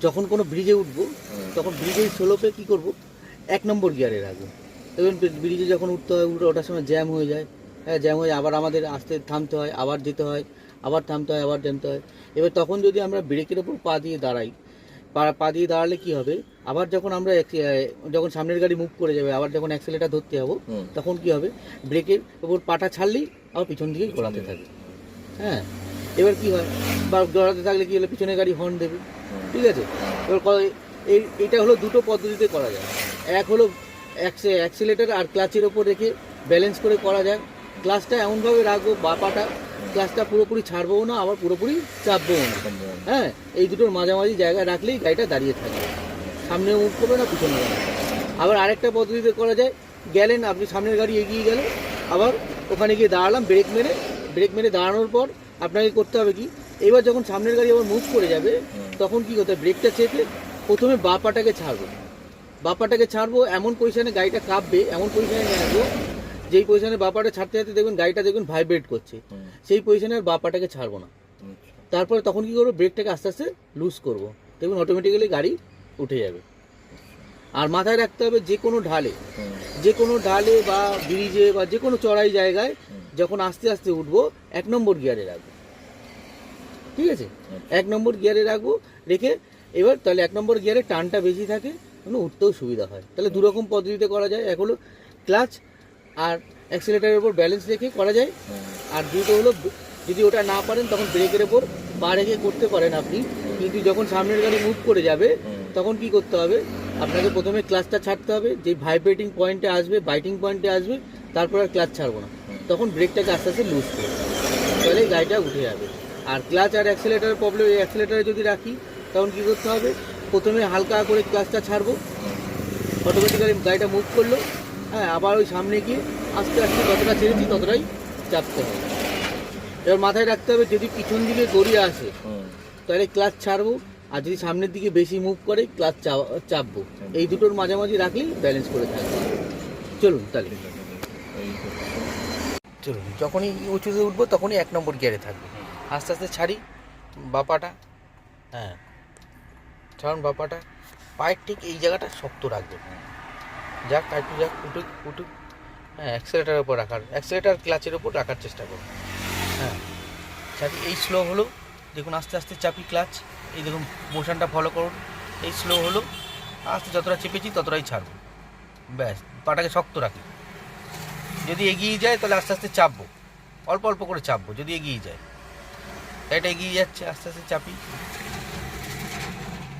যখন কোনো ব্রিজে উঠবো তখন ব্রিজের স্লোপে কী করব, 1 নম্বর গিয়ারে রাখবো। এবং ব্রিজে যখন উঠতে হয়, ওঠার সময় জ্যাম হয়ে যায়, হ্যাঁ জ্যাম হয়ে আবার আমাদের আসতে থামতে হয়, আবার যেতে হয়, আবার থামতে হয়, আবার জামতে হয়। এবার তখন যদি আমরা ব্রেকের ওপর পা দিয়ে দাঁড়াই, পা দিয়ে দাঁড়ালে কী হবে, আবার যখন আমরা যখন সামনের গাড়ি মুভ করে যাবে, আবার যখন অ্যাক্সেলেটার ধরতে যাবো, তখন কী হবে, ব্রেকের ওপর পাটা ছাড়লেই আবার পিছন দিকে ঘোরাতে থাকে। হ্যাঁ, এবার কী হয়, বা ঘোরাতে থাকলে কী হলো, পিছনের গাড়ি হর্ন দেবে। ঠিক আছে, এবার এটা হলো দুটো পদ্ধতিতে করা যায়। এক হলো অ্যাক্সিলেটার আর ক্লাচের ওপর রেখে ব্যালেন্স করে করা যায়। ক্লাচটা এমনভাবে রাখবো, বা পাটা ক্লাচটা পুরোপুরি ছাড়বও না, আবার পুরোপুরি চাপবও না। হ্যাঁ, এই দুটোর মাঝামাঝি জায়গায় রাখলেই গাড়িটা দাঁড়িয়ে থাকবে, সামনেও মুভ করবে না, পিছনে যাবে না। আবার আরেকটা পদ্ধতিতে করা যায়, গেলেন আপনি, সামনের গাড়ি এগিয়ে গেল, আবার ওখানে গিয়ে দাঁড়ালাম, ব্রেক মেরে দাঁড়ানোর পর আপনাকে করতে হবে কি, এবার যখন সামনের গাড়ি আবার মুভ করে যাবে, তখন কী করতে হবে, ব্রেকটা চেপে প্রথমে বাঁ পাটাকে ছাড়বো, এমন পজিশনে গাড়িটা কাঁপবে, এমন পজিশনে নিয়ে আসবো যেই পজিশনে বাঁ পাটা ছাড়তে ছাড়তে দেখবেন গাড়িটা ভাইব্রেট করছে, সেই পজিশনে আর বাঁ পাটাকে ছাড়বো না। তারপরে তখন কী করবো, ব্রেকটাকে আস্তে আস্তে লুজ করবো, দেখবেন অটোমেটিক্যালি গাড়ি উঠে যাবে। আর মাথায় রাখতে হবে, যে কোনো ঢালে বা ব্রিজে বা যে কোনো চড়াই জায়গায় যখন আস্তে আস্তে উঠবো, 1 নম্বর গিয়ারে রাখবো। ঠিক আছে, 1 নম্বর গিয়ারে রাখবো, রেখে এবার তাহলে 1 নম্বর গিয়ারে টানটা বেশি থাকে, উঠতেও সুবিধা হয়। তাহলে দুরকম পদ্ধতিতে করা যায়, এক হলো ক্লাচ আর অ্যাক্সিলেটারের উপর ব্যালেন্স রেখে করা যায়, আর দুটো হলো যদি ওটা না পারেন তখন ব্রেকের ওপর পা রেখে করতে পারেন আপনি। কিন্তু যখন সামনের গাড়ি মুভ করে যাবে, তখন কি করতে হবে, আপনাকে প্রথমে ক্লাচটা ছাড়তে হবে, যে ভাইব্রেটিং পয়েন্টে আসবে, বাইটিং পয়েন্টে আসবে, তারপর আর ক্লাচ ছাড়বো না, তখন ব্রেকটাকে আস্তে আস্তে লুজ করবো, তাহলে গাড়িটা উঠে যাবে। আর ক্লাচ আর অ্যাক্সিলেটারের প্রবলেম, এই অ্যাক্সিলেটারে যদি রাখি, তখন কী করতে হবে, প্রথমে হালকা করে ক্লাচটা ছাড়বো, অটোমেটিক্যালি গাড়িটা মুভ করলো, হ্যাঁ, আবার ওই সামনে গিয়ে আস্তে আস্তে যতটা ছেড়েছি ততটাই চাপতে হবে। এবার মাথায় রাখতে হবে, যদি পিছন দিকে গড়িয়ে আসে তাহলে ক্লাচ ছাড়বো, আর যদি সামনের দিকে বেশি মুভ করে ক্লাচ চাপবো। এই দুটোর মাঝামাঝি রাখলেই ব্যালেন্স করে থাকবে। চলুন তাহলে, চলুন, যখনই উঁচুতে উঠবো তখনই 1 নম্বর গিয়ারে থাকবে, আস্তে আস্তে ছাড়ি বাপাটা, হ্যাঁ ছাড়ুন বাপাটা, পায়ের ঠিক এই জায়গাটা শক্ত রাখবে, যাক একটু যাক, উঠুক, হ্যাঁ, অ্যাক্সিলেটারের উপর রাখার, অ্যাক্সিলেটার ক্লাচের উপর রাখার চেষ্টা করুন। হ্যাঁ, চাপি, এই স্লো হলো, দেখুন আস্তে আস্তে চাপি ক্লাচ, এই দেখুন মোশনটা ফলো করুন, এই স্লো হলো, আস্তে যতটা চেপেছি ততটাই ছাড়বো, ব্যাস, পাটাকে শক্ত রাখি। যদি এগিয়ে যায় তাহলে আস্তে আস্তে চাপবো, অল্প অল্প করে চাপবো, যদি এগিয়ে যায়, এটা এগিয়ে যাচ্ছে, আস্তে আস্তে চাপি,